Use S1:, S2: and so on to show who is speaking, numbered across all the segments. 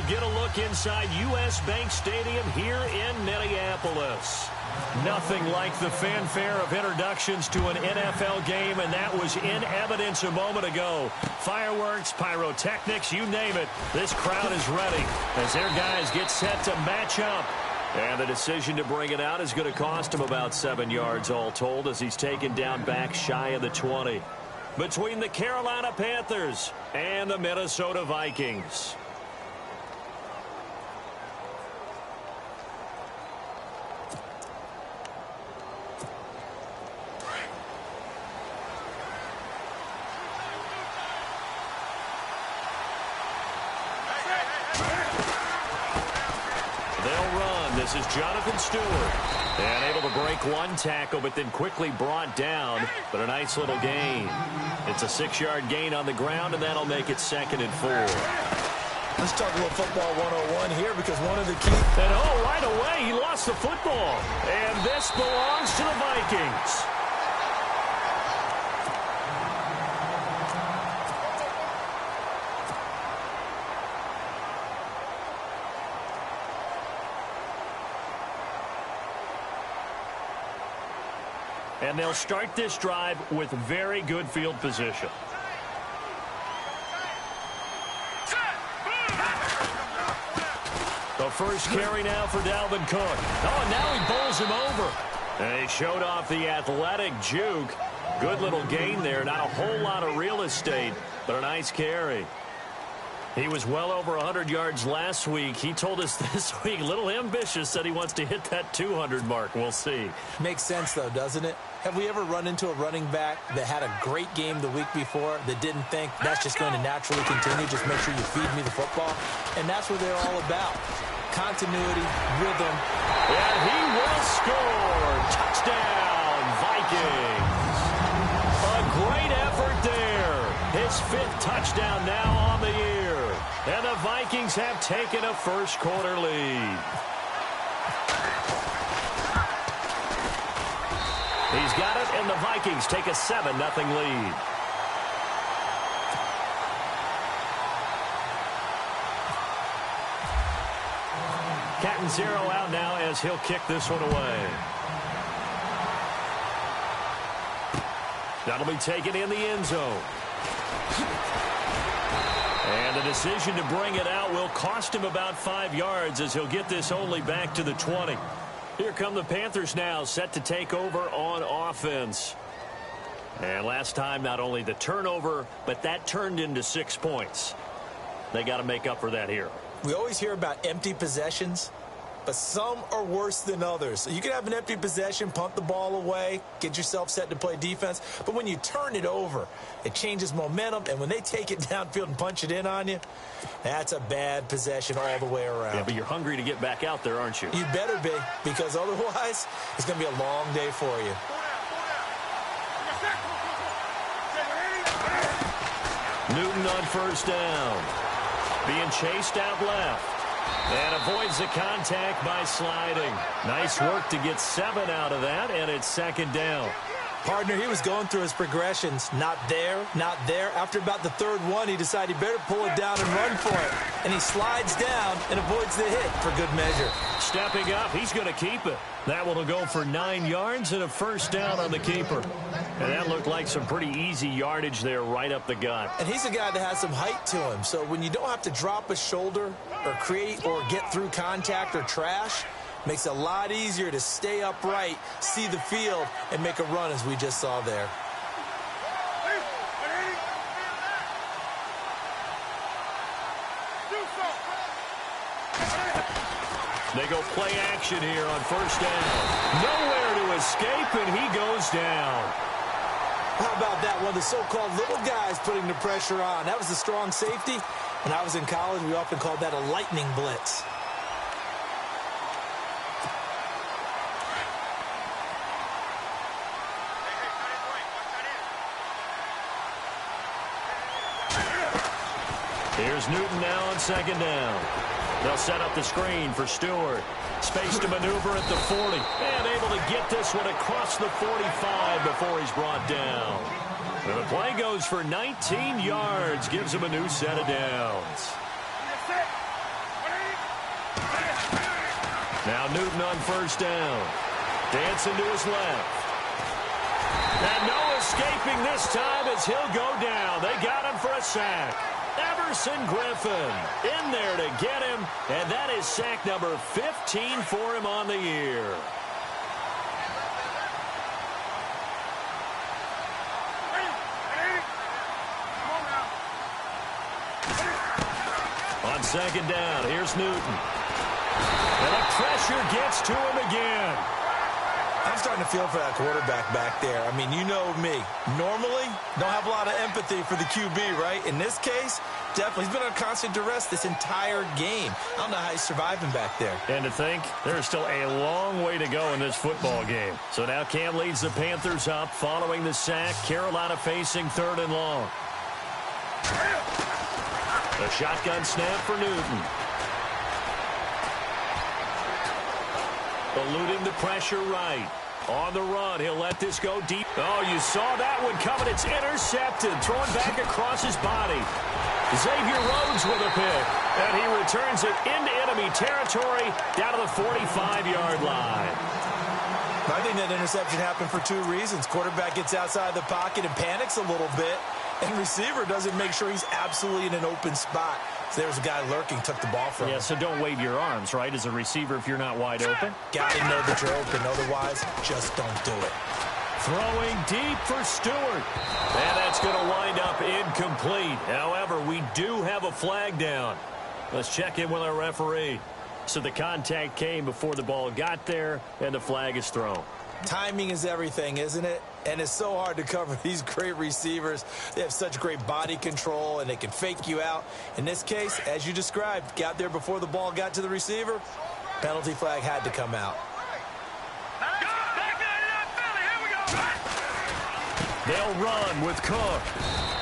S1: get a look inside U.S. Bank Stadium here in Minneapolis. Nothing like the fanfare of introductions to an NFL game, and that was in evidence a moment ago. Fireworks, pyrotechnics, you name it. This crowd is ready as their guys get set to match up. And the decision to bring it out is going to cost him about 7 yards all told as he's taken down back shy of the 20. Between the Carolina Panthers and the Minnesota Vikings. This is Jonathan Stewart. And able to break one tackle, but then quickly brought down. But a nice little gain. It's a 6-yard gain on the ground, and that'll make it 2nd and 4.
S2: Let's talk a little football 101 here because one of the key...
S1: And right away, he lost the football. And this belongs to the Vikings. And they'll start this drive with very good field position. The first carry now for Dalvin Cook. Oh, and now he bowls him over. And he showed off the athletic juke. Good little gain there. Not a whole lot of real estate, but a nice carry. He was well over 100 yards last week. He told us this week, a little ambitious, said he wants to hit that 200 mark. We'll see.
S2: Makes sense, though, doesn't it? Have we ever run into a running back that had a great game the week before that didn't think that's just going to naturally continue? Just make sure you feed me the football. And that's what they're all about. Continuity, rhythm.
S1: And he will score. Touchdown, Vikings. A great effort there. His 5th touchdown now on the year. And the Vikings have taken a first-quarter lead. He's got it, and the Vikings take a 7-0 lead. Cat and zero out now as he'll kick this one away. That'll be taken in the end zone. And the decision to bring it out will cost him about 5 yards as he'll get this only back to the 20. Here come the Panthers now, set to take over on offense. And last time, not only the turnover, but that turned into 6 points. They got to make up for that here.
S2: We always hear about empty possessions, but some are worse than others. So you can have an empty possession, punt the ball away, get yourself set to play defense. But when you turn it over, it changes momentum. And when they take it downfield and punch it in on you, that's a bad possession all the way around.
S1: Yeah, but you're hungry to get back out there, aren't you?
S2: You better be, because otherwise it's going to be a long day for you.
S1: Newton on first down. Being chased out left. And avoids the contact by sliding. Nice work to get 7 out of that, and it's 2nd down.
S2: Partner, he was going through his progressions. Not there, not there. After about the 3rd one, he decided he better pull it down and run for it. And he slides down and avoids the hit for good measure.
S1: Stepping up, he's going to keep it. That one will go for 9 yards and a first down on the keeper. And that looked like some pretty easy yardage there right up the gut.
S2: And he's a guy that has some height to him. So when you don't have to drop a shoulder or create or get through contact or trash, makes it a lot easier to stay upright, see the field, and make a run as we just saw there.
S1: They go play action here on first down. Nowhere to escape, and he goes down.
S2: How about that? One of the so-called little guys putting the pressure on. That was a strong safety. When I was in college, we often called that a lightning blitz.
S1: Here's Newton now on 2nd down. They'll set up the screen for Stewart. Space to maneuver at the 40. And able to get this one across the 45 before he's brought down. And the play goes for 19 yards. Gives him a new set of downs. Now Newton on first down. Dancing to his left. And no escaping this time as he'll go down. They got him for a sack. Everson Griffin in there to get him. And that is sack number 15 for him on the year. On second down, here's Newton. And the pressure gets to him again.
S2: I'm starting to feel for that quarterback back there. I mean, you know me. Normally, don't have a lot of empathy for the QB, right? In this case, definitely. He's been under constant duress this entire game. I don't know how he's surviving back there.
S1: And to think, there's still a long way to go in this football game. So now Cam leads the Panthers up following the sack. Carolina facing 3rd and long. A shotgun snap for Newton. Eluding the pressure right. On the run, he'll let this go deep. Oh, you saw that one coming. It's intercepted. Thrown back across his body. Xavier Rhodes with a pick. And he returns it into enemy territory down to the 45-yard line.
S2: I think that interception happened for 2 reasons. Quarterback gets outside the pocket and panics a little bit. And receiver doesn't make sure he's absolutely in an open spot. So there's a guy lurking, took the ball from him.
S1: Yeah, so don't wave your arms, right, as a receiver if you're not wide open.
S2: Got to know that you're open. Otherwise, just don't do it.
S1: Throwing deep for Stewart. And that's going to wind up incomplete. However, we do have a flag down. Let's check in with our referee. So the contact came before the ball got there, and the flag is thrown.
S2: Timing is everything, isn't it? And it's so hard to cover these great receivers. They have such great body control, and they can fake you out. In this case, as you described, got there before the ball got to the receiver. Penalty flag had to come out.
S1: They'll run with Cook.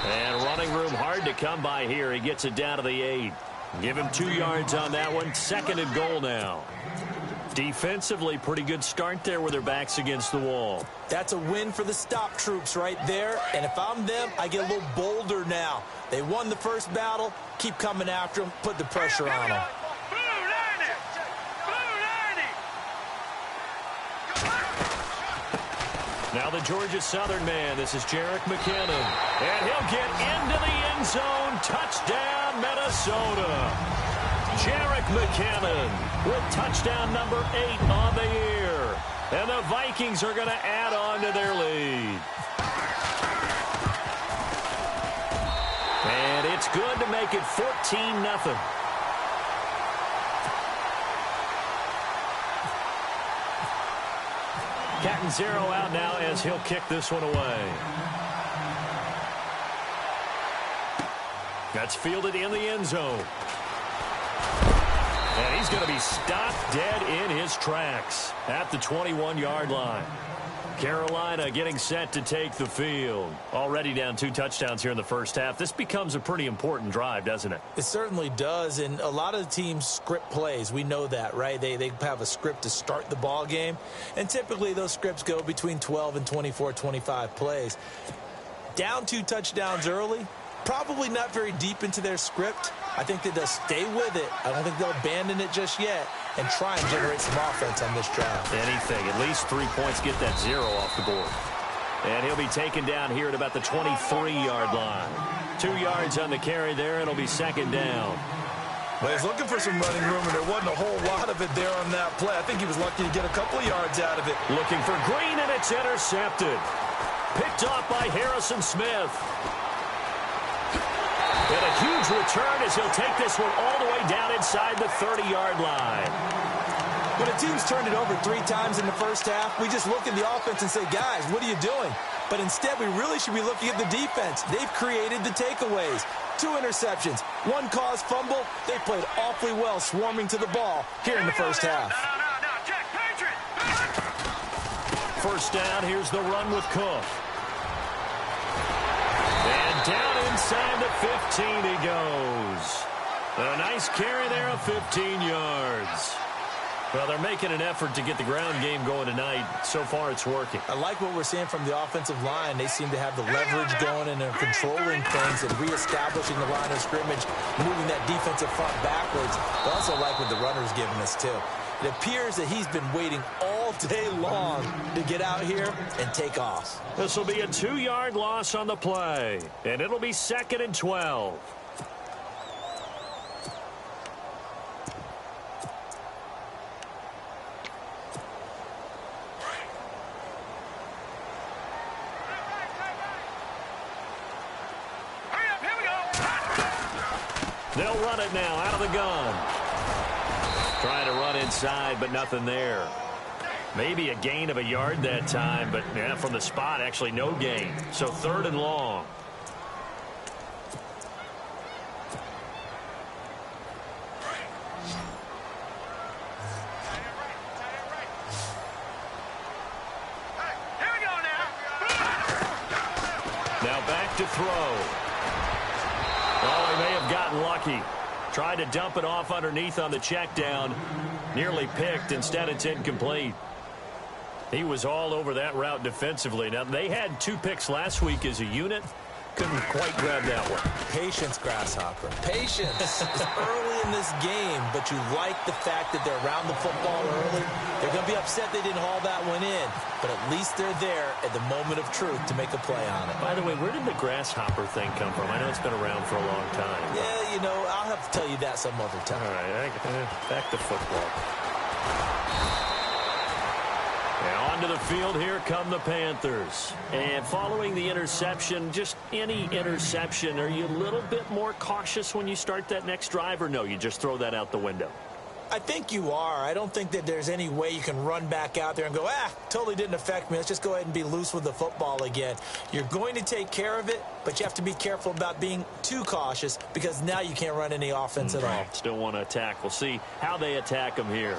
S1: And running room hard to come by here. He gets it down to the 8. Give him 2 yards on that one. 2nd and goal now. Defensively, pretty good start there with their backs against the wall.
S2: That's a win for the stop troops right there. And if I'm them, I get a little bolder now. They won the first battle. Keep coming after them. Put the pressure on them.
S1: Now the Georgia Southern man. This is Jerick McKinnon. And he'll get into the end zone. Touchdown, Minnesota. Jerick McKinnon with touchdown number 8 on the year. And the Vikings are going to add on to their lead. And it's good to make it 14-0. Catanzaro out now as he'll kick this one away. That's fielded in the end zone. And he's going to be stopped dead in his tracks at the 21-yard line. Carolina getting set to take the field. Already down 2 touchdowns here in the first half. This becomes a pretty important drive, doesn't it?
S2: It certainly does, and a lot of the teams script plays. We know that, right? They have a script to start the ball game, and typically those scripts go between 12 and 24, 25 plays. Down 2 touchdowns early, probably not very deep into their script. I think that they'll stay with it. I don't think they'll abandon it just yet and try and generate some offense on this drive.
S1: Anything. At least 3 points, get that 0 off the board. And he'll be taken down here at about the 23-yard line. 2 yards on the carry there, and it'll be 2nd down.
S2: Well, he's looking for some running room, and there wasn't a whole lot of it there on that play. I think he was lucky to get a couple of yards out of it.
S1: Looking for Green, and it's intercepted. Picked off by Harrison Smith. And a huge return as he'll take this one all the way down inside the 30-yard line.
S2: When a team's turned it over 3 times in the first half, we just look at the offense and say, guys, what are you doing? But instead, we really should be looking at the defense. They've created the takeaways. 2 interceptions, 1 caused fumble. They played awfully well swarming to the ball here in the first half.
S1: First down, here's the run with Cook. And down inside the 15 he goes. A nice carry there of 15 yards. Well, they're making an effort to get the ground game going tonight. So far, it's working.
S2: I like what we're seeing from the offensive line. They seem to have the leverage going and they're controlling things and reestablishing the line of scrimmage, moving that defensive front backwards. I also like what the runner's giving us, too. It appears that he's been waiting all day long to get out here and take off.
S1: This will be a 2-yard loss on the play, and it'll be 2nd and 12. They'll run it now out of the gun. Trying to run inside, but nothing there. Maybe a gain of a yard that time, but yeah, from the spot, actually no gain. So 3rd and long. Now back to throw. Oh, he may have gotten lucky. Tried to dump it off underneath on the check down. Nearly picked. Instead, it's incomplete. He was all over that route defensively. Now, they had 2 picks last week as a unit. Couldn't quite grab that one.
S2: Patience, Grasshopper. Patience. It's early in this game, but you like the fact that they're around the football early. They're going to be upset they didn't haul that one in, but at least they're there at the moment of truth to make a play on it.
S1: By the way, where did the Grasshopper thing come from? I know it's been around for a long time.
S2: Yeah, you know, I'll have to tell you that some other time.
S1: All right, back to football. Now onto the field, here come the Panthers. And following the interception, just any interception, are you a little bit more cautious when you start that next drive, or no, you just throw that out the window?
S2: I think you are. I don't think that there's any way you can run back out there and go, totally didn't affect me. Let's just go ahead and be loose with the football again. You're going to take care of it, but you have to be careful about being too cautious because now you can't run any offense at all.
S1: Still want to attack. We'll see how they attack them here.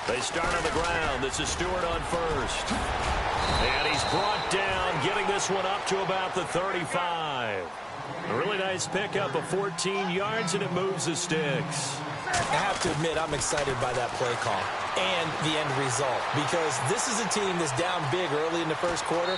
S1: They start on the ground. This is Stewart on first. And he's brought down, getting this one up to about the 35. A really nice pickup of 14 yards, and it moves the sticks.
S2: I have to admit, I'm excited by that play call and the end result because this is a team that's down big early in the first quarter,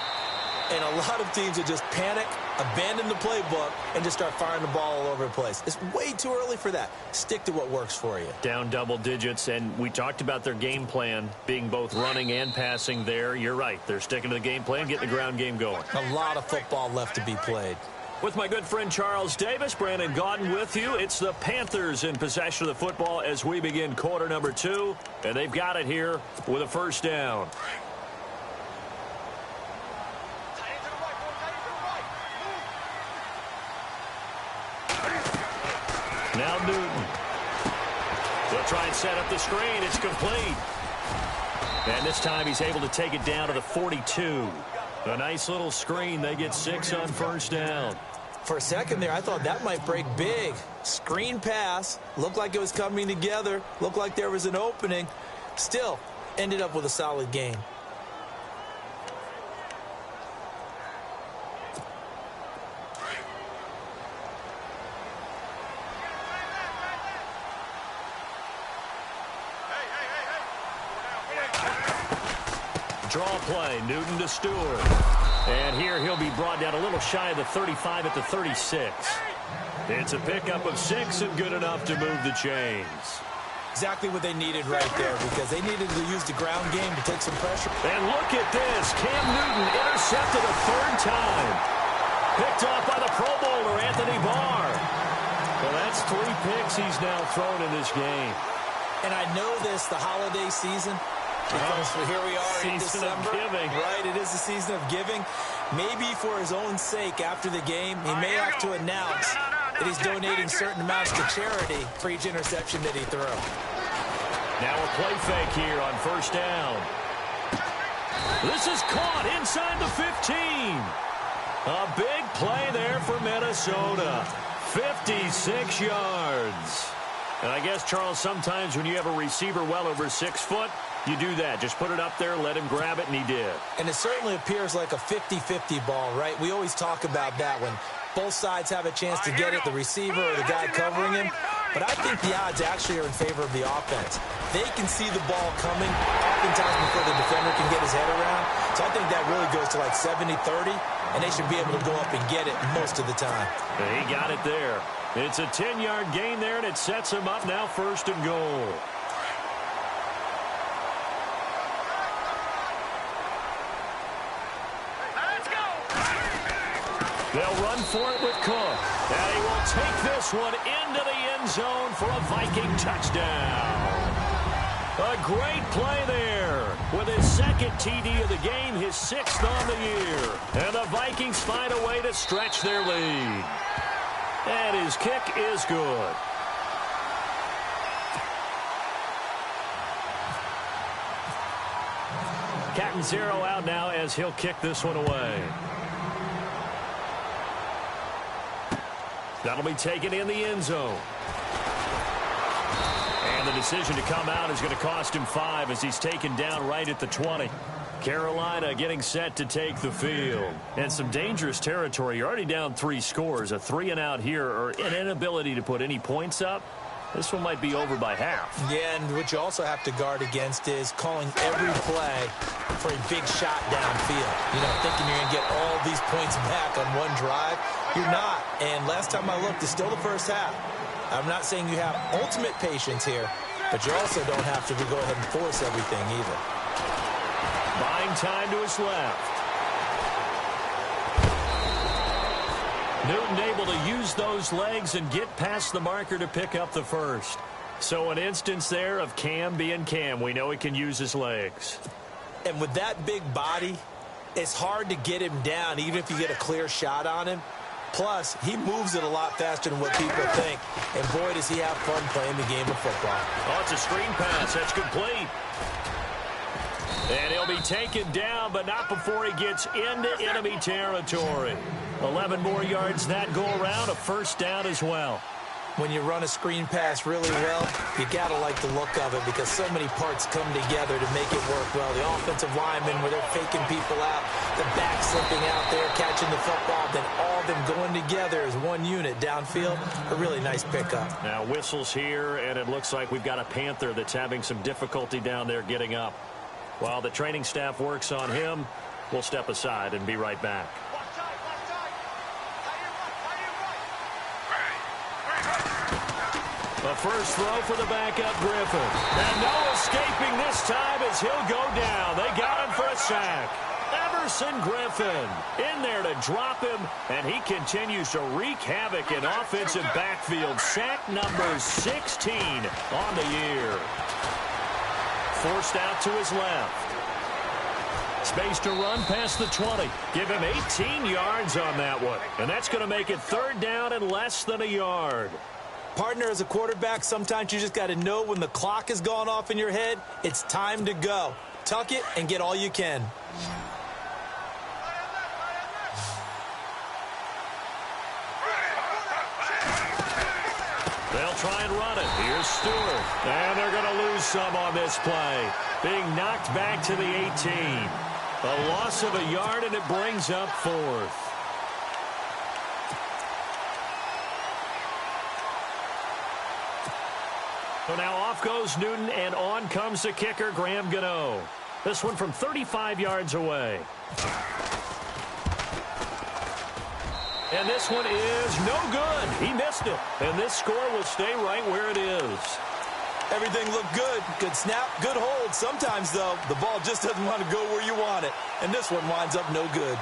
S2: and a lot of teams will just panic, abandon the playbook, and just start firing the ball all over the place. It's way too early for that. Stick to what works for you.
S1: Down double digits, and we talked about their game plan being both running and passing there. You're right. They're sticking to the game plan, getting the ground game going.
S2: A lot of football left to be played.
S1: With my good friend Charles Davis, Brandon Gaudin with you. It's the Panthers in possession of the football as we begin quarter number 2, and they've got it here with a first down. Now Newton. They'll try and set up the screen. It's complete. And this time he's able to take it down to the 42. A nice little screen. They get 6 on first down.
S2: For a second there, I thought that might break big. Screen pass. Looked like it was coming together. Looked like there was an opening. Still, ended up with a solid game.
S1: Draw play, Newton to Stewart. And here he'll be brought down a little shy of the 35 at the 36. It's a pickup of 6 and good enough to move the chains.
S2: Exactly what they needed right there because they needed to use the ground game to take some pressure.
S1: And look at this. Cam Newton intercepted a 3rd time. Picked off by the Pro Bowler, Anthony Barr. Well, that's 3 picks he's now thrown in this game.
S2: And I know this, the holiday season, because here we are in December. Right, it is the season of giving. Maybe for his own sake after the game, he may have to announce that he's donating certain amounts to charity for each interception that he threw.
S1: Now a play fake here on first down. This is caught inside the 15. A big play there for Minnesota. 56 yards. And I guess, Charles, sometimes when you have a receiver well over 6 foot, you do that. Just put it up there, let him grab it, and he did.
S2: And it certainly appears like a 50-50 ball, right? We always talk about that when both sides have a chance to get it, the receiver or the guy covering him. But I think the odds actually are in favor of the offense. They can see the ball coming oftentimes before the defender can get his head around. So I think that really goes to like 70-30, and they should be able to go up and get it most of the time.
S1: And he got it there. It's a 10-yard gain there, and it sets him up now 1st and goal. They'll run for it with Cook. And he will take this one into the end zone for a Viking touchdown. A great play there. With his 2nd TD of the game, his 6th on the year. And the Vikings find a way to stretch their lead. And his kick is good. Captain Zero out now as he'll kick this one away. That'll be taken in the end zone. And the decision to come out is going to cost him 5 as he's taken down right at the 20. Carolina getting set to take the field. And some dangerous territory. You're already down 3 scores. A 3-and-out here or an inability to put any points up. This one might be over by half. Yeah, and what you also have to guard against is calling every play for a big shot downfield. You know, thinking you're going to get all these points back on one drive. You're not. And last time I looked, it's still the first half. I'm not saying you have ultimate patience here, but you also don't have to go ahead and force everything either. Buying time to his left. Newton able to use those legs and get past the marker to pick up the first. So an instance there of Cam being Cam. We know he can use his legs. And with that big body, it's hard to get him down, even if you get a clear shot on him. Plus, he moves it a lot faster than what people think. And boy, does he have fun playing the game of football. Oh, it's a screen pass. That's complete. And he'll be taken down, but not before he gets into enemy territory. 11 more yards that go around, a first down as well. When you run a screen pass really well, you got to like the look of it because so many parts come together to make it work well. The offensive linemen, where they're faking people out, the back slipping out there, catching the football, then all of them going together as one unit downfield. A really nice pickup. Now whistles here, and it looks like we've got a Panther that's having some difficulty down there getting up. While the training staff works on him, we'll step aside and be right back. A first throw for the backup Griffin. And no escaping this time as he'll go down. They got him for a sack. Everson Griffin in there to drop him, and he continues to wreak havoc in offensive backfield. Sack number 16 on the year. Forced out to his left. Space to run past the 20. Give him 18 yards on that one. And that's going to make it 3rd down and less than a yard. Partner, as a quarterback, sometimes you just got to know when the clock has gone off in your head, it's time to go. Tuck it and get all you can. They'll try and run it. Here's Stewart. And they're going to lose some on this play. Being knocked back to the 18. A loss of a yard, and it brings up 4th. So now off goes Newton, and on comes the kicker, Graham Gano. This one from 35 yards away. And this one is no good. He missed it. And this score will stay right where it is. Everything looked good. Good snap, good hold. Sometimes, though, the ball just doesn't want to go where you want it. And this one winds up no good.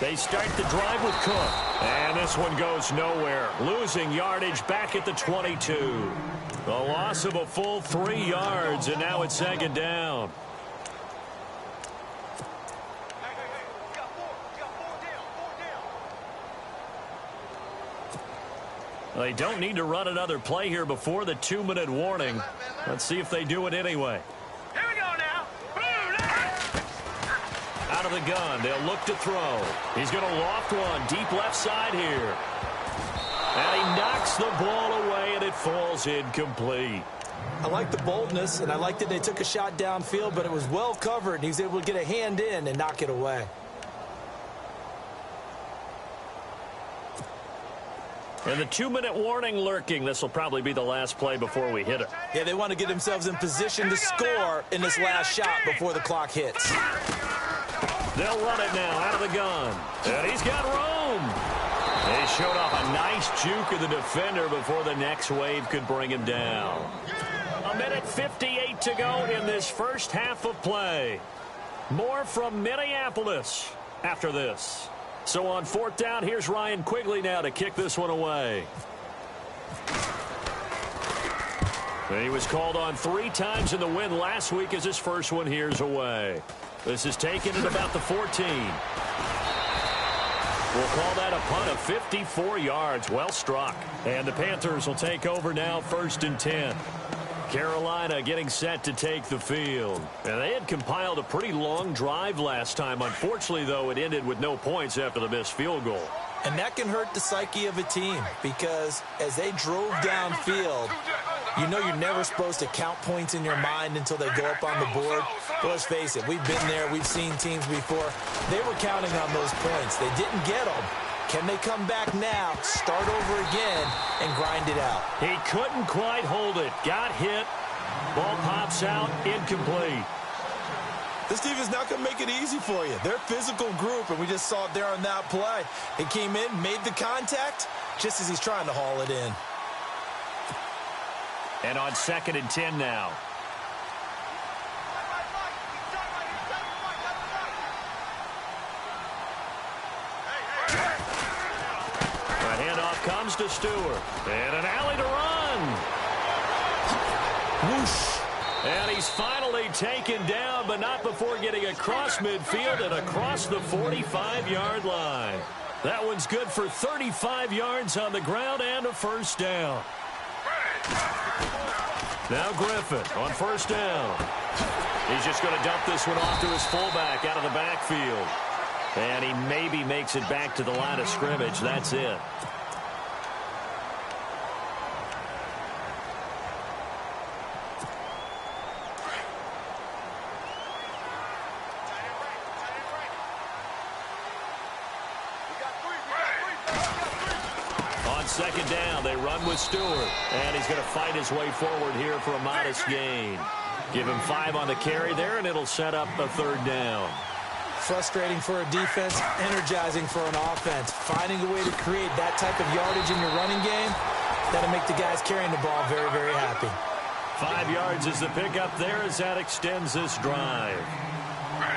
S1: They start the drive with Cook. And this one goes nowhere. Losing yardage back at the 22. The loss of a full 3 yards, and now it's 2nd down. They don't need to run another play here before the 2-minute warning. Let's see if they do it anyway.
S3: Here we go now.
S1: Out of the gun, they'll look to throw. He's going to loft one deep left side here. And he knocks the ball away, and it falls incomplete. I like the boldness, and I like that they took a shot downfield, but it was well covered, and he was able to get a hand in and knock it away. And the 2-minute warning lurking. This will probably be the last play before we hit it.
S2: Yeah, they want to get themselves in position to score in this last shot before the clock hits.
S1: They'll run it now out of the gun. And he's got room. They showed off a nice juke of the defender before the next wave could bring him down. 1:58 to go in this first half of play. More from Minneapolis after this. So on 4th down, here's Ryan Quigley now to kick this one away. And he was called on 3 times in the win last week as his first one here's away. This is taken at about the 14. We'll call that a punt of 54 yards. Well struck. And the Panthers will take over now 1st and 10. Carolina getting set to take the field. And they had compiled a pretty long drive last time. Unfortunately, though, it ended with no points after the missed field goal.
S2: And that can hurt the psyche of a team because as they drove downfield, you know you're never supposed to count points in your mind until they go up on the board. But let's face it, we've been there. We've seen teams before. They were counting on those points. They didn't get them. Can they come back now, start over again, and grind it out?
S1: He couldn't quite hold it. Got hit. Ball pops out. Incomplete.
S2: This defense not going to make it easy for you. They're a physical group, and we just saw it there on that play. He came in, made the contact, just as he's trying to haul it in.
S1: And on 2nd and 10 now. The handoff comes to Stewart. And an alley to run.
S2: Whoosh.
S1: And he's finally taken down, but not before getting across midfield and across the 45-yard line. That one's good for 35 yards on the ground and a 1st down. Now Griffin on 1st down. He's just going to dump this one off to his fullback out of the backfield. And he maybe makes it back to the line of scrimmage. That's it. On 2nd down, they run with Stewart. And he's going to fight his way forward here for a modest gain. Give him 5 on the carry there, and it'll set up a 3rd down.
S2: Frustrating for a defense, energizing for an offense. Finding a way to create that type of yardage in your running game, that'll make the guys carrying the ball very, very happy.
S1: 5 yards is the pickup there as that extends this drive.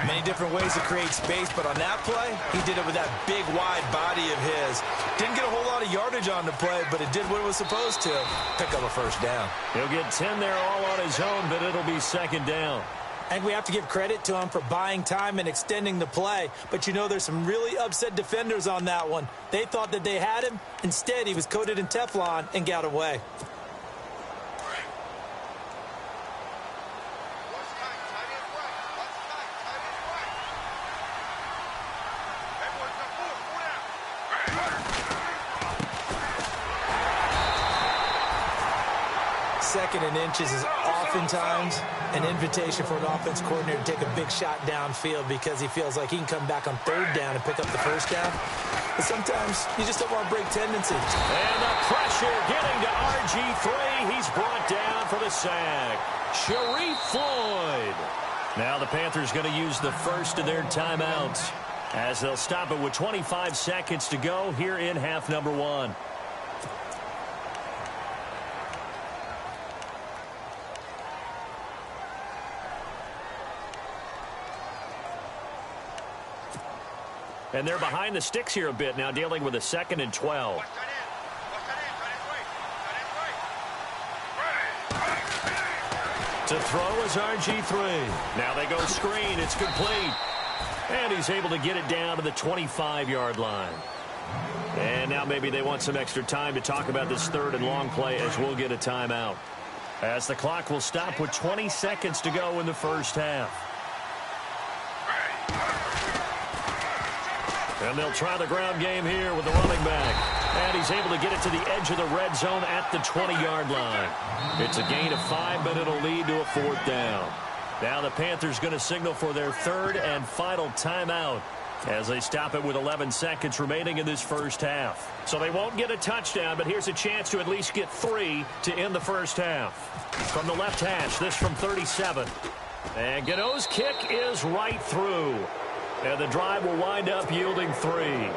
S2: Many different ways to create space, but on that play, he did it with that big, wide body of his. Didn't get a whole lot of yardage on the play, but it did what it was supposed to. Pick up a 1st down.
S1: He'll get 10 there all on his own, but it'll be 2nd down.
S2: I think we have to give credit to him for buying time and extending the play. But, you know, there's some really upset defenders on that one. They thought that they had him. Instead, he was coated in Teflon and got away. Second and inches is oftentimes an invitation for an offense coordinator to take a big shot downfield because he feels like he can come back on 3rd down and pick up the 1st down. But sometimes you just don't want to break tendencies.
S1: And the pressure getting to RG3. He's brought down for the sack. Sharif Floyd. Now the Panthers going to use the first of their timeouts as they'll stop it with 25 seconds to go here in half number 1. And they're behind the sticks here a bit now, dealing with a 2nd and 12. To throw is RG3. Now they go screen. It's complete. And he's able to get it down to the 25-yard line. And now maybe they want some extra time to talk about this 3rd and long play as we'll get a timeout. As the clock will stop with 20 seconds to go in the first half. And they'll try the ground game here with the running back. And he's able to get it to the edge of the red zone at the 20-yard line. It's a gain of 5, but it'll lead to a 4th down. Now the Panthers going to signal for their 3rd and final timeout as they stop it with 11 seconds remaining in this first half. So they won't get a touchdown, but here's a chance to at least get 3 to end the first half. From the left hash, this from 37. And Gano's kick is right through. And the drive will wind up yielding 3.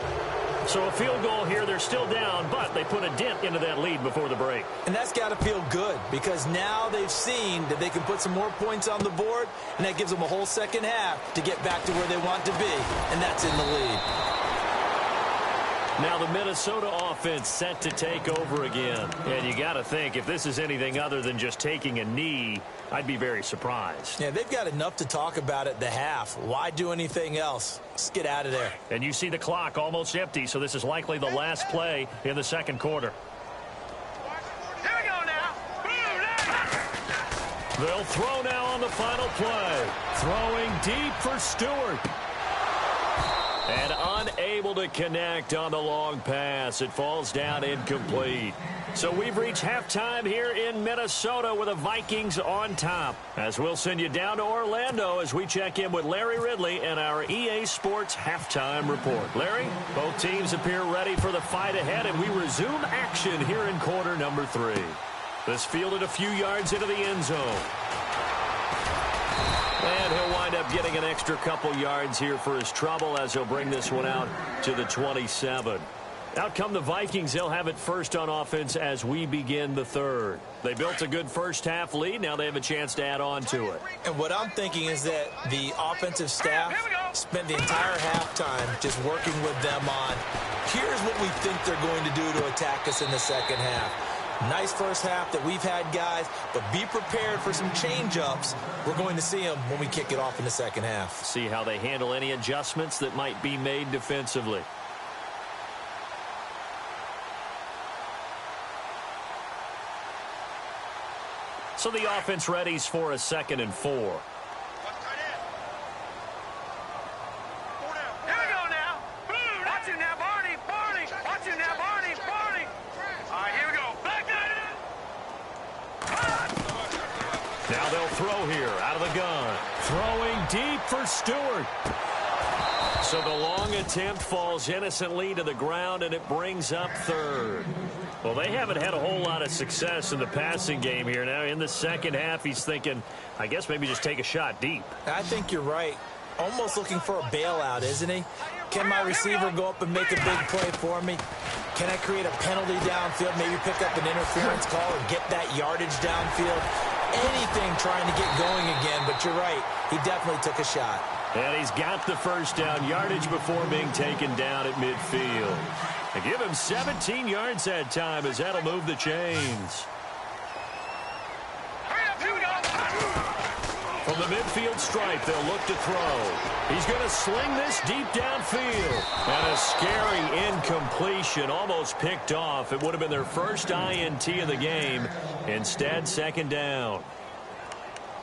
S1: So a field goal here, they're still down, but they put a dent into that lead before the break.
S2: And that's got to feel good because now they've seen that they can put some more points on the board, and that gives them a whole second half to get back to where they want to be, and that's in the lead.
S1: Now the Minnesota offense set to take over again. And you got to think, if this is anything other than just taking a knee, I'd be very surprised.
S2: Yeah, they've got enough to talk about at the half. Why do anything else? Let's get out of there.
S1: And you see the clock almost empty, so this is likely the last play in the second quarter.
S3: Here we go now.
S1: They'll throw now on the final play. Throwing deep for Stewart. And unable to connect on the long pass. It falls down incomplete. So we've reached halftime here in Minnesota with the Vikings on top. As we'll send you down to Orlando as we check in with Larry Ridley and our EA Sports halftime report. Larry, both teams appear ready for the fight ahead, and we resume action here in quarter number 3. This fielded a few yards into the end zone. And he'll wind up getting an extra couple yards here for his trouble as he'll bring this one out to the 27. Out come the Vikings. They'll have it first on offense as we begin the third. They built a good first half lead. Now they have a chance to add on to it.
S2: And what I'm thinking is that the offensive staff spent the entire halftime just working with them on, here's what we think they're going to do to attack us in the second half. Nice first half that we've had, guys, but be prepared for some change-ups. We're going to see them when we kick it off in the second half.
S1: See how they handle any adjustments that might be made defensively. So the offense readies for a 2nd and 4.
S3: Here we go now. Watch you now, Barney. Barney. Watch you now, Barney. Barney. All right, here we go. Back it.
S1: Now they'll throw here out of the gun. Throwing deep for Stewart. So the long attempt falls innocently to the ground, and it brings up 3rd. Well, they haven't had a whole lot of success in the passing game here. Now, in the second half, he's thinking, I guess maybe just take a shot deep.
S2: I think you're right. Almost looking for a bailout, isn't he? Can my receiver go up and make a big play for me? Can I create a penalty downfield, maybe pick up an interference call and get that yardage downfield? Anything trying to get going again, but you're right. He definitely took a shot.
S1: And he's got the first down yardage before being taken down at midfield. They give him 17 yards that time as that'll move the chains. From the midfield stripe, they'll look to throw. He's going to sling this deep downfield. And a scary incompletion, almost picked off. It would have been their first INT of the game. Instead, 2nd down.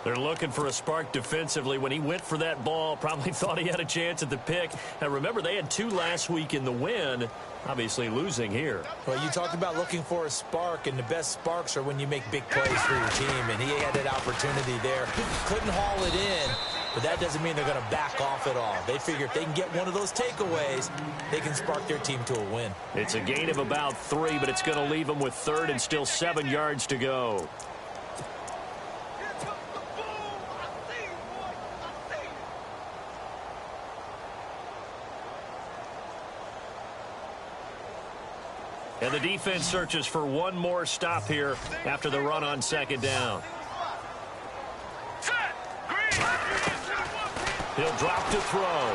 S1: They're looking for a spark defensively. When he went for that ball, probably thought he had a chance at the pick. And remember, they had 2 last week in the win. Obviously losing here.
S2: Well, you talked about looking for a spark, and the best sparks are when you make big plays for your team, and he had that opportunity there. Couldn't haul it in, but that doesn't mean they're going to back off at all. They figure if they can get one of those takeaways, they can spark their team to a win.
S1: It's a gain of about 3, but it's going to leave them with 3rd and still 7 yards to go. And the defense searches for one more stop here after the run on 2nd down. He'll drop to throw.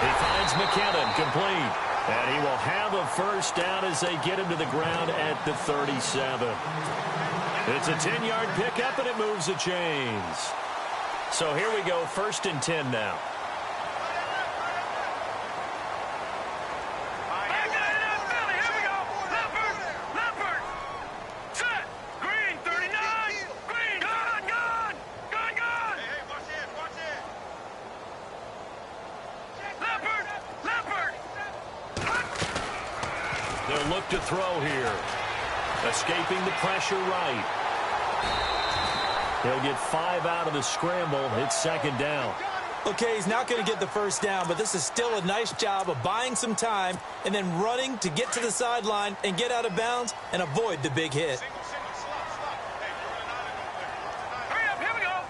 S1: He finds McKinnon complete. And he will have a first down as they get him to the ground at the 37. It's a 10-yard pickup, and it moves the chains. So here we go, 1st and 10 now. Look to throw here. Escaping the pressure right. He'll get 5 out of the scramble. It's 2nd down.
S2: Okay, he's not going to get the first down, but this is still a nice job of buying some time and then running to get to the sideline and get out of bounds and avoid the big hit.
S3: Hurry up, here we go.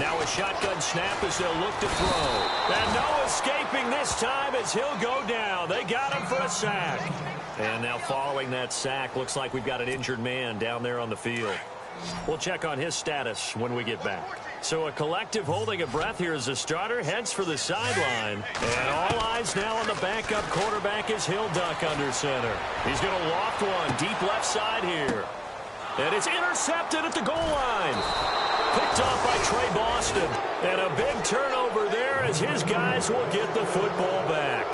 S1: Now a shotgun snap as they'll look to throw. And no escaping this time as he'll go down. They got him for a sack. And now following that sack, looks like we've got an injured man down there on the field. We'll check on his status when we get back. So a collective holding of breath here as the starter heads for the sideline. And all eyes now on the backup quarterback as he'll duck under center. He's going to loft one deep left side here. And it's intercepted at the goal line. Picked off by Trey Boston. And a big turnover there as his guys will get the football back.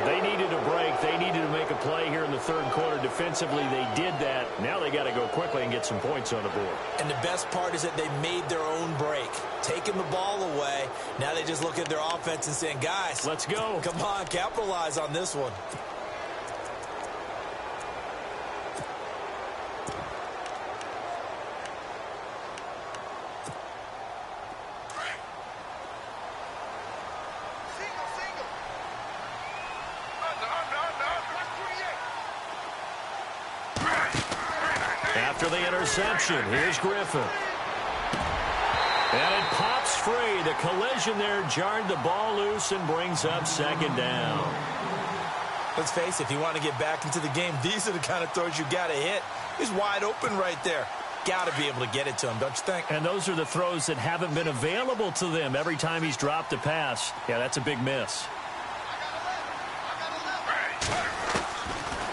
S1: They needed a break. They needed to make a play here in the third quarter. Defensively, they did that. Now they got to go quickly and get some points on the board.
S2: And the best part is that they made their own break, taking the ball away. Now they just look at their offense and saying, guys,
S1: let's go.
S2: Come on, capitalize on this one.
S1: After the interception, here's Griffin. And it pops free. The collision there jarred the ball loose and brings up second down.
S2: Let's face it, if you want to get back into the game, these are the kind of throws you got to hit. He's wide open right there. Got to be able to get it to him, don't you think?
S1: And those are the throws that haven't been available to them every time he's dropped a pass. Yeah, that's a big miss.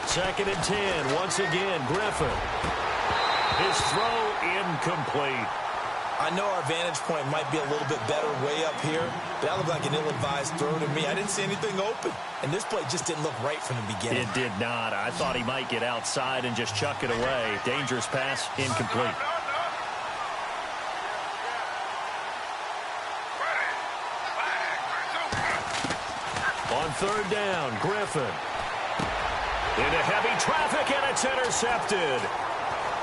S1: 2nd and 10. Once again, Griffin. His throw incomplete.
S2: I know our vantage point might be a little bit better way up here, but that looked like an ill-advised throw to me. I didn't see anything open, and this play just didn't look right from the beginning.
S1: It did not. I thought he might get outside and just chuck it away. Dangerous pass, incomplete. On 3rd down, Griffin. Into heavy traffic, and it's intercepted.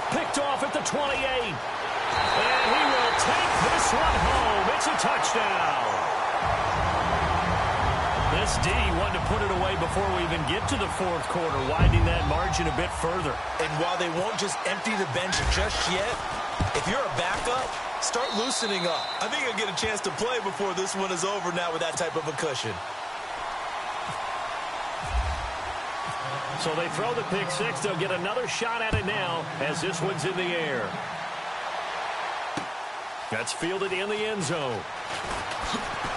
S1: Picked off at the 28. And he will take this one home. It's a touchdown. This D wanted to put it away before we even get to the 4th quarter, widening that margin a bit further.
S2: And while they won't just empty the bench just yet, if you're a backup, start loosening up. I think you'll get a chance to play before this one is over now with that type of a cushion.
S1: So they throw the pick six. They'll get another shot at it now as this one's in the air. That's fielded in the end zone.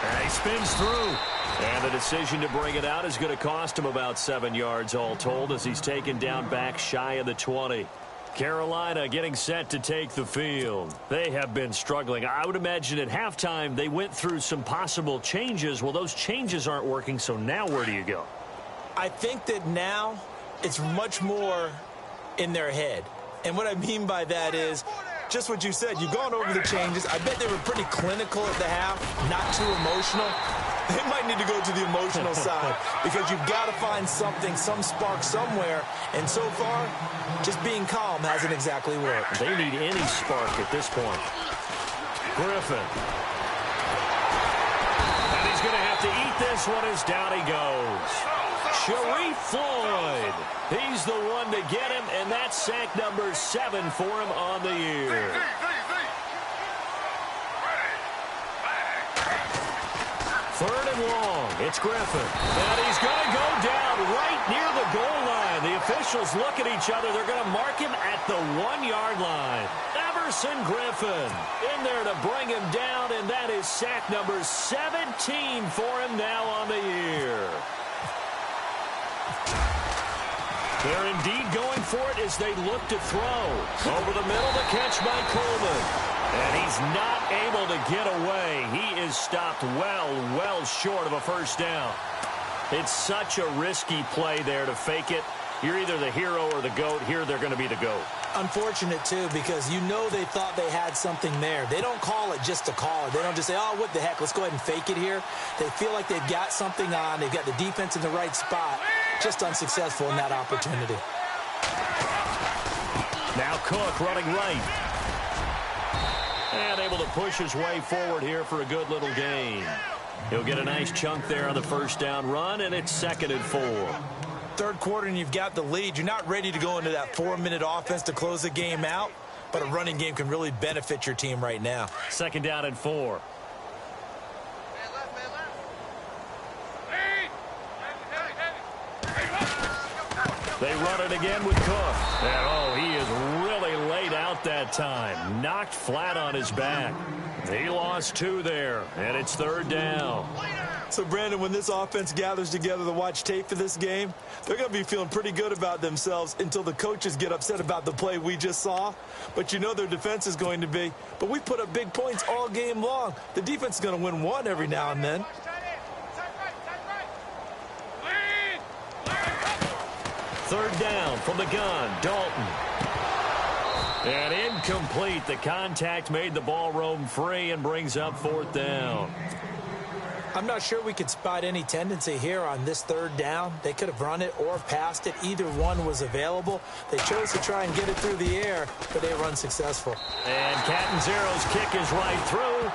S1: And he spins through. And the decision to bring it out is going to cost him about 7 yards all told as he's taken down back shy of the 20. Carolina getting set to take the field. They have been struggling. I would imagine at halftime they went through some possible changes. Well, those changes aren't working, so now where do you go?
S2: I think that now it's much more in their head. And what I mean by that is just what you said. You've gone over the changes. I bet they were pretty clinical at the half, not too emotional. They might need to go to the emotional side because you've got to find something, some spark somewhere. And so far, just being calm hasn't exactly worked.
S1: They need any spark at this point. Griffin. And he's going to have to eat this one as down he goes. Sharif Floyd. He's the one to get him, and that's sack number 7 for him on the year. Third and long. It's Griffin. And he's going to go down right near the goal line. The officials look at each other. They're going to mark him at the 1-yard line. Everson Griffin in there to bring him down, and that is sack number 17 for him now on the year. They're indeed going for it as they look to throw. Over the middle, the catch by Coleman. And he's not able to get away. He is stopped well short of a first down. It's such a risky play there to fake it. You're either the hero or the GOAT. Here they're going to be the GOAT.
S2: Unfortunate, too, because you know they thought they had something there. They don't call it just to call it. They don't just say, oh, what the heck, let's go ahead and fake it here. They feel like they've got something on. They've got the defense in the right spot. Just unsuccessful in that opportunity.
S1: Now Cook running right. And able to push his way forward here for a good little gain. He'll get a nice chunk there on the first down run, and it's 2nd and 4.
S2: Third quarter and you've got the lead. You're not ready to go into that 4-minute offense to close the game out, but a running game can really benefit your team right now.
S1: 2nd down and 4. They run it again with Cook. And, oh, he is really laid out that time. Knocked flat on his back. He lost 2 there, and it's 3rd down.
S2: So, Brandon, when this offense gathers together to watch tape for this game, they're going to be feeling pretty good about themselves until the coaches get upset about the play we just saw. But you know their defense is going to be. But we put up big points all game long. The defense is going to win one every now and then.
S1: 3rd down from the gun, Dalton. And incomplete. The contact made the ball roam free and brings up 4th down.
S2: I'm not sure we could spot any tendency here on this 3rd down. They could have run it or passed it. Either one was available. They chose to try and get it through the air, but they were unsuccessful.
S1: And Catanzaro's kick is right through.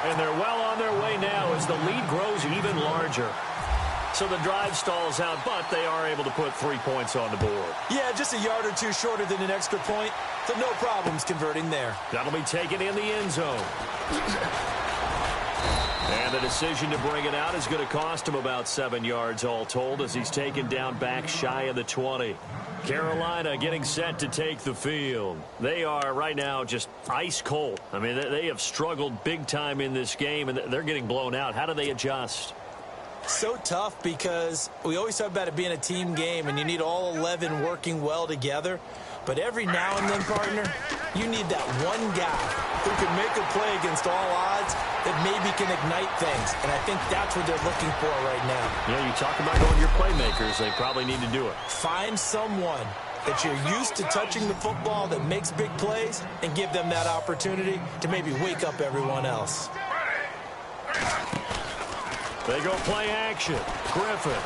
S1: And they're well on their way now as the lead grows even larger. So the drive stalls out, but they are able to put 3 points on the board.
S2: Yeah, just a yard or two shorter than an extra point. So no problems converting there.
S1: That'll be taken in the end zone. And the decision to bring it out is going to cost him about 7 yards all told as he's taken down back shy of the 20. Carolina getting set to take the field. They are right now just ice cold. I mean, they have struggled big time in this game, and they're getting blown out. How do they adjust?
S2: So tough because we always talk about it being a team game and you need all 11 working well together. But every now and then, partner, you need that one guy who can make a play against all odds that maybe can ignite things. And I think that's what they're looking for right now.
S1: Yeah, you talk about going your playmakers. They probably need to do it.
S2: Find someone that you're used to touching the football that makes big plays and give them that opportunity to maybe wake up everyone else.
S1: They go play action. Griffin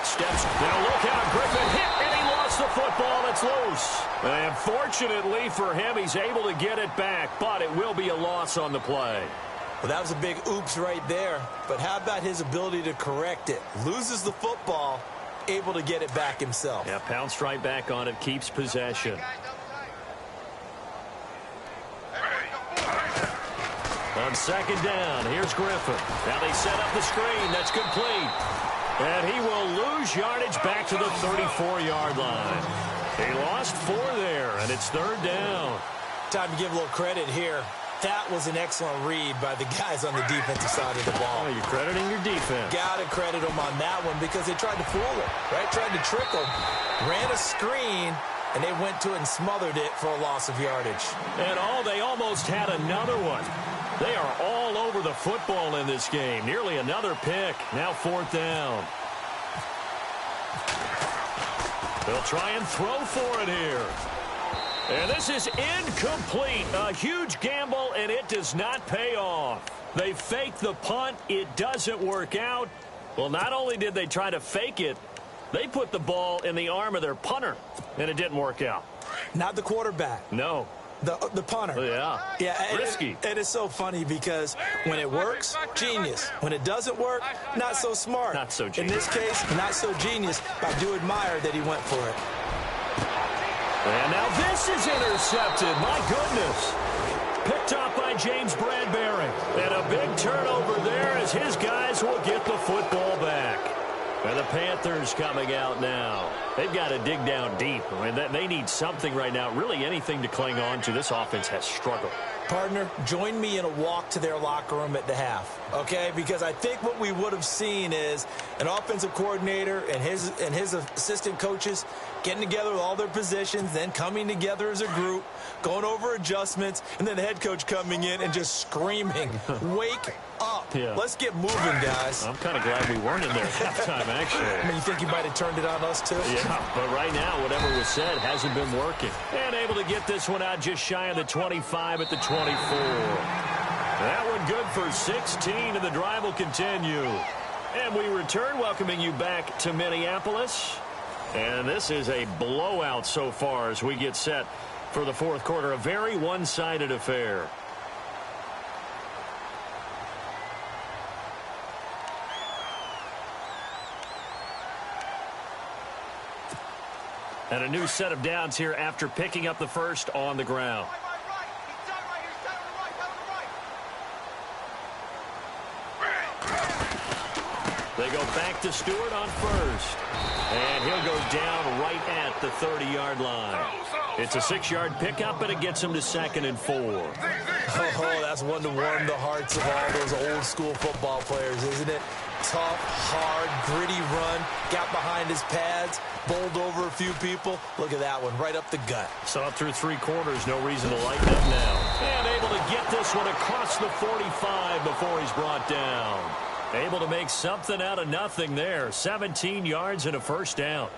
S1: steps. Now look out. Griffin hit, and he lost the football. It's loose. And fortunately for him, he's able to get it back, but it will be a loss on the play.
S2: Well, that was a big oops right there. But how about his ability to correct it? Loses the football, able to get it back himself.
S1: Yeah, pounced right back on it, keeps possession. On 2nd down, here's Griffin. Now they set up the screen. That's complete. And he will lose yardage back to the 34-yard line. He lost 4 there, and it's 3rd down.
S2: Time to give a little credit here. That was an excellent read by the guys on the defensive side of the ball.
S1: Oh, you're crediting your defense.
S2: Got to credit them on that one because they tried to fool him, right? Tried to trick him. Ran a screen, and they went to it and smothered it for a loss of yardage.
S1: And they almost had another one. They are all over the football in this game. Nearly another pick. Now 4th down. They'll try and throw for it here. And this is incomplete. A huge gamble, and it does not pay off. They fake the punt. It doesn't work out. Well, not only did they try to fake it, they put the ball in the arm of their punter, and it didn't work out.
S2: Not the quarterback.
S1: No.
S2: The punter.
S1: Yeah. Risky.
S2: And it's so funny because when it works, genius. When it doesn't work, not so smart.
S1: Not so genius.
S2: In this case, not so genius. But I do admire that he went for it.
S1: And now this is intercepted. My goodness. Picked up by James Bradbury. And a big turnover there as his guys will get the football back. And the Panthers coming out now. They've got to dig down deep. I mean, they need something right now, really anything to cling on to. This offense has struggled.
S2: Partner, join me in a walk to their locker room at the half, okay? Because I think what we would have seen is an offensive coordinator and his assistant coaches getting together with all their positions, then coming together as a group, going over adjustments, and then the head coach coming in and just screaming, wake up.
S1: Yeah.
S2: Let's get moving, guys.
S1: I'm kind of glad we weren't in there at halftime, actually.
S2: I mean, you think you might have turned it on us, too?
S1: Yeah, but right now, whatever was said hasn't been working. And able to get this one out just shy of the 25 at the 24. That one good for 16, and the drive will continue. And we return, welcoming you back to Minneapolis. And this is a blowout so far as we get set for the fourth quarter. A very one-sided affair. And a new set of downs here after picking up the first on the ground. They go back to Stewart on first. And he'll go down right at the 30-yard line. It's a 6-yard pickup, and it gets him to 2nd and 4.
S2: Oh, that's one to warm the hearts of all those old-school football players, isn't it? Tough, hard, gritty run. Got behind his pads, bowled over a few people. Look at that one, right up the gut.
S1: So up through 3 quarters, no reason to lighten up now. And able to get this one across the 45 before he's brought down. Able to make something out of nothing there. 17 yards and a first down.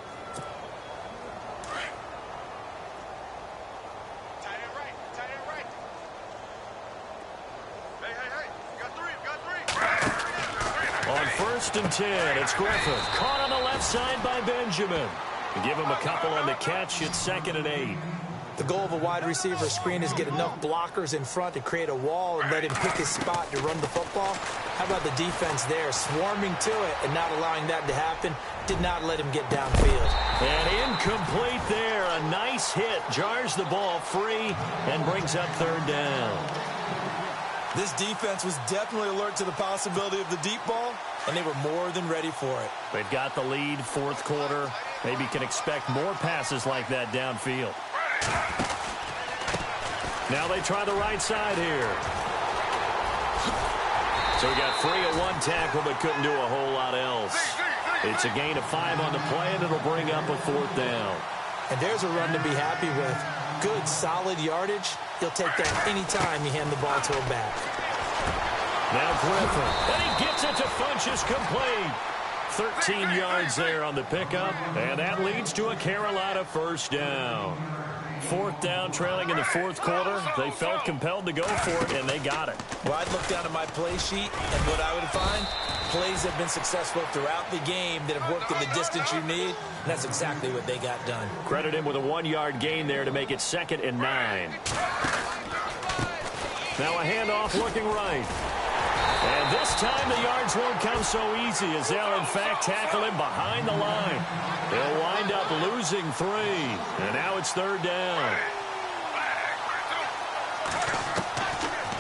S1: On 1st and 10, it's Griffin. Caught on the left side by Benjamin. Give him a couple on the catch. It's 2nd and 8.
S2: The goal of a wide receiver screen is get enough blockers in front to create a wall and let him pick his spot to run the football. How about the defense there, swarming to it and not allowing that to happen? Did not let him get downfield.
S1: And incomplete there. A nice hit. Jars the ball free and brings up 3rd down.
S2: This defense was definitely alert to the possibility of the deep ball, and they were more than ready for it.
S1: They've got the lead, 4th quarter. Maybe can expect more passes like that downfield. Now they try the right side here. So he got free of 1 tackle, but couldn't do a whole lot else. It's a gain of 5 on the play, and it'll bring up a 4th down.
S2: And there's a run to be happy with. Good, solid yardage. He'll take that any time you hand the ball to a back.
S1: Now Griffin. And he gets it to Funchess complete. 13 yards there on the pickup, and that leads to a Carolina first down. 4th down, trailing in the 4th quarter. They felt compelled to go for it, and they got it.
S2: Well, I'd look down at my play sheet, and what I would find, plays have been successful throughout the game that have worked in the distance you need, and that's exactly what they got done.
S1: Credit him with a 1-yard gain there to make it 2nd and 9. Now a handoff looking right. And this time the yards won't come so easy as they'll, in fact, tackle him behind the line. They'll wind up losing 3. And now it's 3rd down.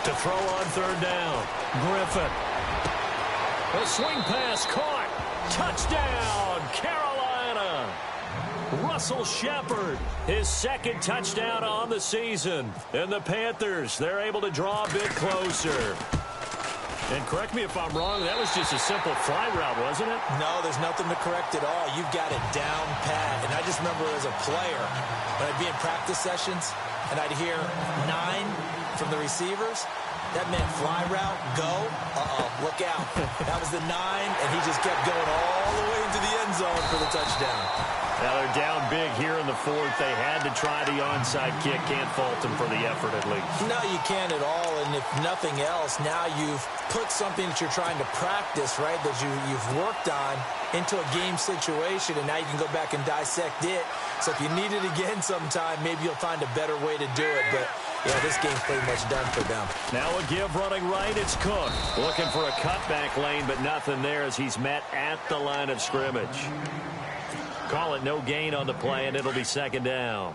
S1: To throw on 3rd down. Griffin. A swing pass caught. Touchdown, Carolina. Russell Shepard, his 2nd touchdown on the season. And the Panthers, they're able to draw a bit closer. And correct me if I'm wrong, that was just a simple fly route, wasn't it?
S2: No, there's nothing to correct at all. You've got it down pat. And I just remember as a player, when I'd be in practice sessions, and I'd hear 9 from the receivers, that meant fly route, go, look out. That was the 9, and he just kept going all the way into the end zone for the touchdown.
S1: Now they're down big here in the 4th. They had to try the onside kick. Can't fault them for the effort at least.
S2: No, you can't at all. And if nothing else, now you've put something that you're trying to practice, right, that you've worked on into a game situation, and now you can go back and dissect it. So if you need it again sometime, maybe you'll find a better way to do it. But, yeah, this game's pretty much done for them.
S1: Now a give running right. It's Cook. Looking for a cutback lane, but nothing there as he's met at the line of scrimmage. Call it no gain on the play, and it'll be 2nd down.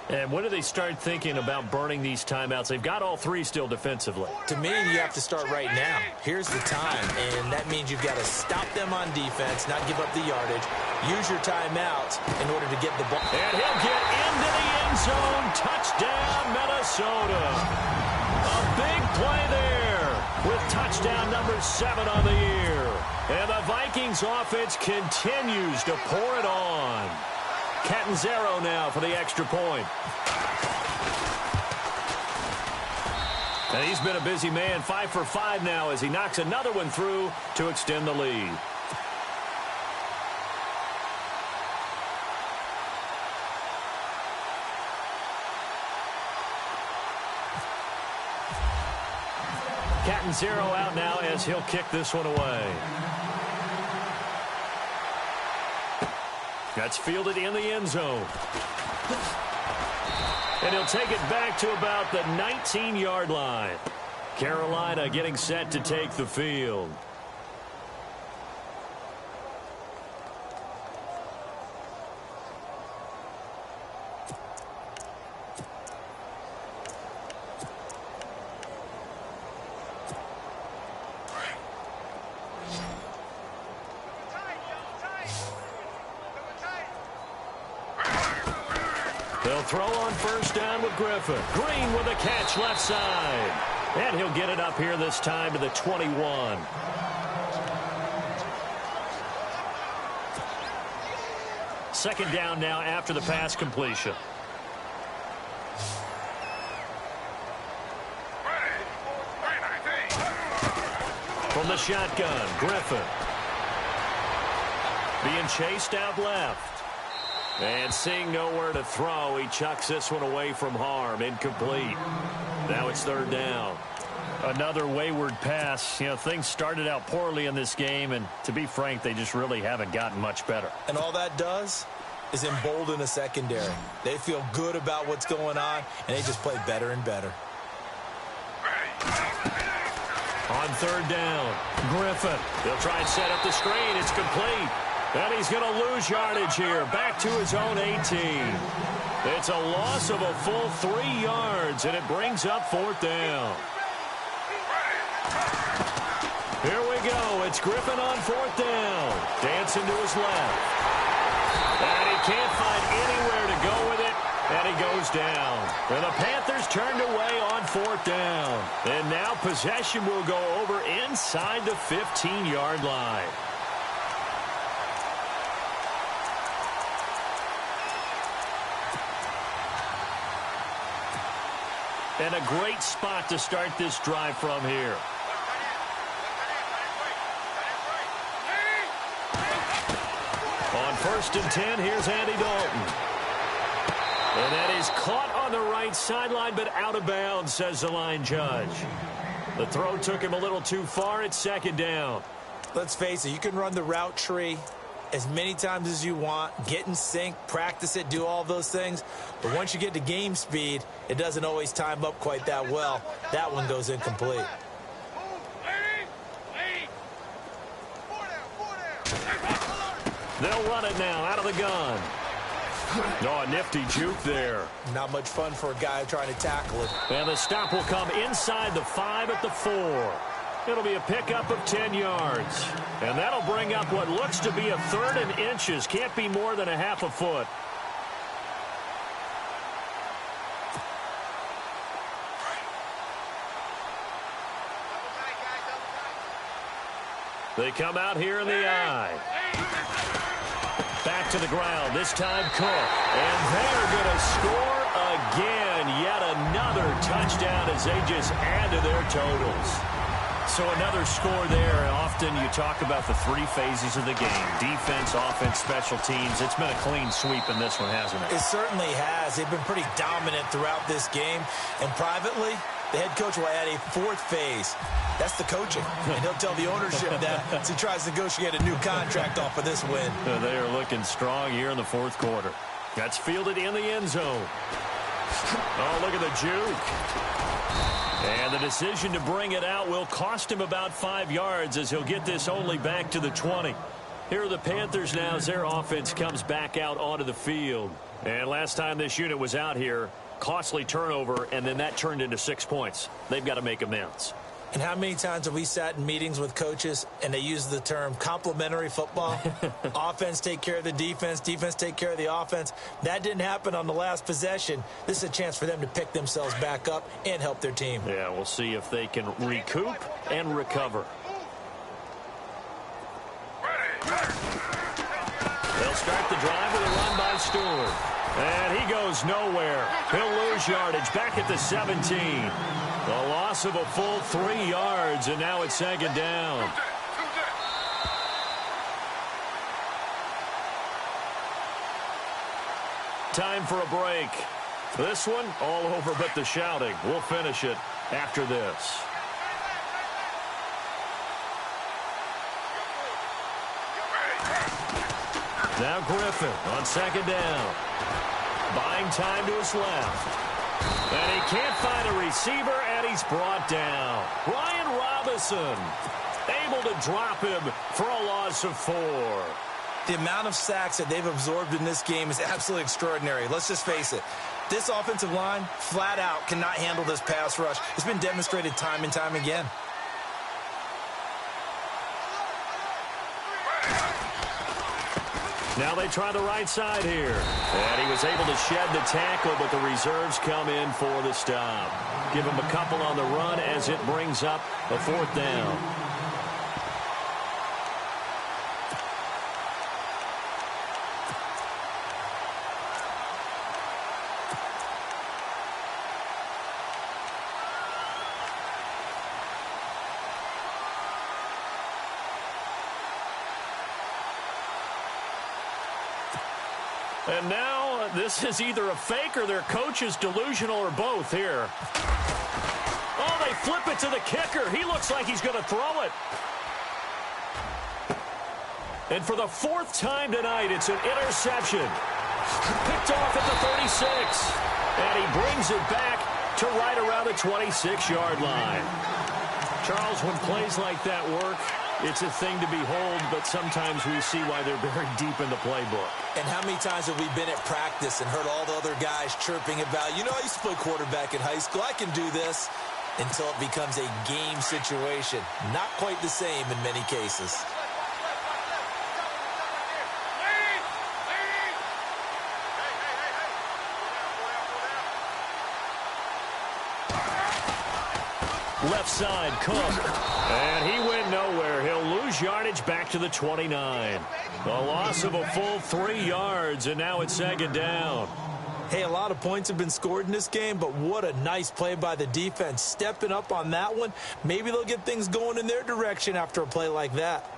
S1: And when do they start thinking about burning these timeouts? They've got all 3 still defensively.
S2: To me, you have to start right now. Here's the time, and that means you've got to stop them on defense, not give up the yardage. Use your timeouts in order to get the ball.
S1: And he'll get into the end zone. Touchdown, Minnesota. A big play there with touchdown number 7 on the year. And the Vikings offense continues to pour it on. Catanzaro now for the extra point. And he's been a busy man, 5 for 5 now as he knocks another one through to extend the lead. Catanzaro out now as he'll kick this one away. That's fielded in the end zone. And he'll take it back to about the 19-yard line. Carolina getting set to take the field. They'll throw on first down with Griffin. Green with a catch left side. And he'll get it up here this time to the 21. Second down now after the pass completion. From the shotgun, Griffin. Being chased out left. And seeing nowhere to throw, he chucks this one away from harm. Incomplete. Now it's third down. Another wayward pass. You know, things started out poorly in this game, and to be frank, they just really haven't gotten much better.
S2: And all that does is embolden the secondary. They feel good about what's going on, and they just play better and better.
S1: On third down, Griffin. He'll try and set up the screen. It's complete. And he's going to lose yardage here. Back to his own 18. It's a loss of a full 3 yards, and it brings up fourth down. Here we go. It's Griffin on fourth down. Dancing to his left. And he can't find anywhere to go with it. And he goes down. And the Panthers turned away on fourth down. And now possession will go over inside the 15-yard line. And a great spot to start this drive from here. On first and 10, here's Andy Dalton. And that is caught on the right sideline, but out of bounds, says the line judge. The throw took him a little too far. It's second down.
S2: Let's face it, you can run the route tree as many times as you want, get in sync, practice it, do all those things. But once you get to game speed, it doesn't always time up quite that well. That one goes incomplete.
S1: They'll run it now out of the gun. Oh, a nifty juke there.
S2: Not much fun for a guy trying to tackle it.
S1: And the stop will come inside the 5 at the 4. It'll be a pickup of 10 yards. And that'll bring up what looks to be a third and inches. Can't be more than a half a foot. They come out here in the eye. Back to the ground. This time Cook. And they're going to score again. Yet another touchdown as they just add to their totals. So another score there. Often you talk about the 3 phases of the game. Defense, offense, special teams. It's been a clean sweep in this one, hasn't it?
S2: It certainly has. They've been pretty dominant throughout this game. And privately, the head coach will add a 4th phase. That's the coaching. And he'll tell the ownership that as he tries to negotiate a new contract off of this win.
S1: They are looking strong here in the 4th quarter. That's fielded in the end zone. Oh, look at the juke. And the decision to bring it out will cost him about 5 yards as he'll get this only back to the 20. Here are the Panthers now as their offense comes back out onto the field. And last time this unit was out here, costly turnover, and then that turned into 6 points. They've got to make amends.
S2: And how many times have we sat in meetings with coaches and they use the term complementary football? Offense take care of the defense, defense take care of the offense. That didn't happen on the last possession. This is a chance for them to pick themselves back up and help their team.
S1: Yeah, we'll see if they can recoup and recover. They'll start the drive with a run by Stewart. And he goes nowhere. He'll lose yardage back at the 17. A loss of a full 3 yards, and now it's second down. Time for a break. This one, all over but the shouting. We'll finish it after this. Now Griffin on second down. Buying time to his left. And he can't find a receiver, and he's brought down. Brian Robinson able to drop him for a loss of 4.
S2: The amount of sacks that they've absorbed in this game is absolutely extraordinary. Let's just face it. This offensive line, flat out, cannot handle this pass rush. It's been demonstrated time and time again.
S1: Now they try the right side here. And he was able to shed the tackle, but the reserves come in for the stop. Give him a couple on the run as it brings up a 4th down. And now this is either a fake or their coach is delusional or both here. Oh, they flip it to the kicker. He looks like he's going to throw it. And for the 4th time tonight, it's an interception. Picked off at the 36. And he brings it back to right around the 26-yard line. Charles, when plays like that work, it's a thing to behold, but sometimes we see why they're buried deep in the playbook.
S2: And how many times have we been at practice and heard all the other guys chirping about, you know, I used to play quarterback in high school. I can do this, until it becomes a game situation. Not quite the same in many cases.
S1: Left side, Cook. And he went nowhere. He'll lose yardage back to the 29. A loss of a full 3 yards, and now it's 2nd down.
S2: Hey, a lot of points have been scored in this game, but what a nice play by the defense. Stepping up on that one. Maybe they'll get things going in their direction after a play like that.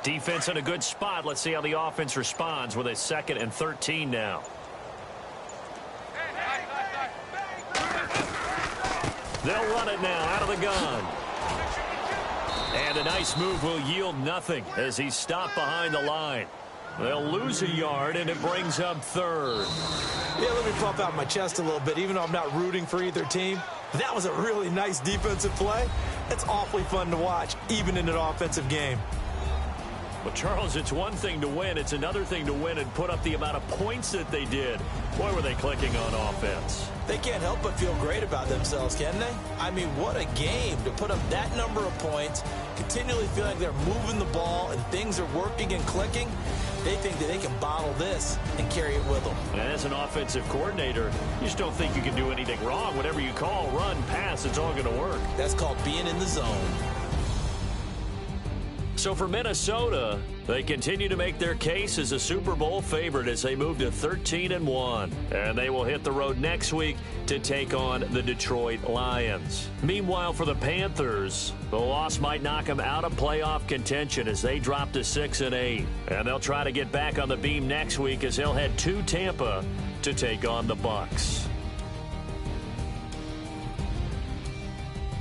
S1: Defense in a good spot. Let's see how the offense responds with a 2nd and 13 now. They'll run it now out of the gun. And a nice move will yield nothing as he's stopped behind the line. They'll lose a yard, and it brings up 3rd.
S2: Yeah, let me pump out my chest a little bit, even though I'm not rooting for either team. That was a really nice defensive play. It's awfully fun to watch, even in an offensive game.
S1: Well, Charles, it's one thing to win. It's another thing to win and put up the amount of points that they did. Boy, were they clicking on offense.
S2: They can't help but feel great about themselves, can they? I mean, what a game to put up that number of points, continually feel like they're moving the ball and things are working and clicking. They think that they can bottle this and carry it with them.
S1: And as an offensive coordinator, you just don't think you can do anything wrong. Whatever you call, run, pass, it's all going to work.
S2: That's called being in the zone.
S1: So for Minnesota, they continue to make their case as a Super Bowl favorite as they move to 13-1. And they will hit the road next week to take on the Detroit Lions. Meanwhile, for the Panthers, the loss might knock them out of playoff contention as they drop to 6-8. And they'll try to get back on the beam next week as they'll head to Tampa to take on the Bucs.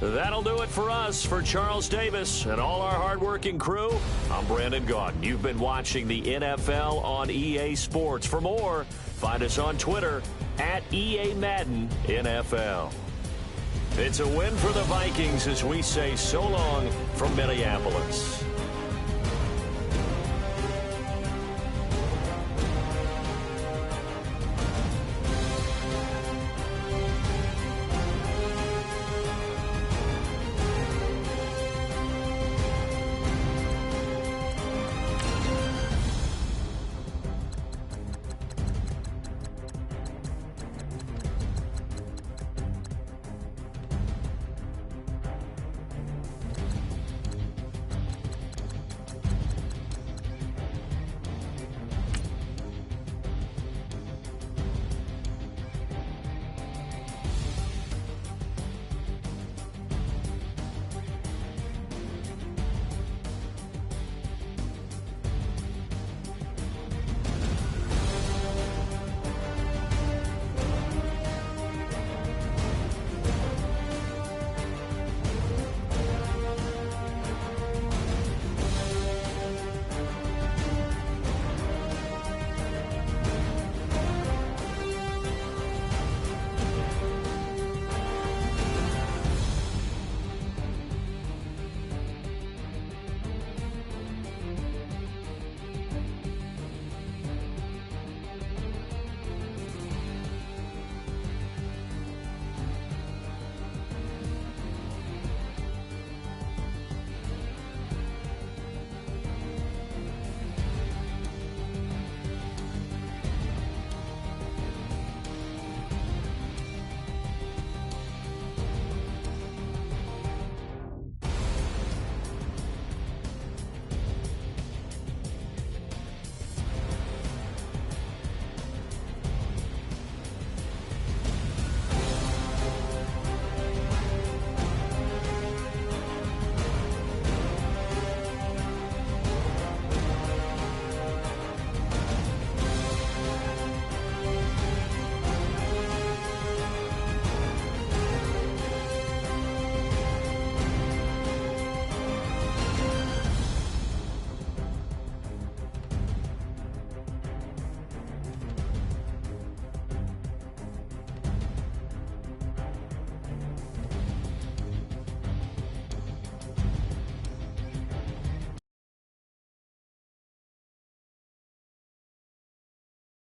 S1: That'll do it for us. For Charles Davis and all our hardworking crew, I'm Brandon Gaudin. You've been watching the NFL on EA Sports. For more, find us on Twitter at EA Madden NFL. It's a win for the Vikings as we say so long from Minneapolis.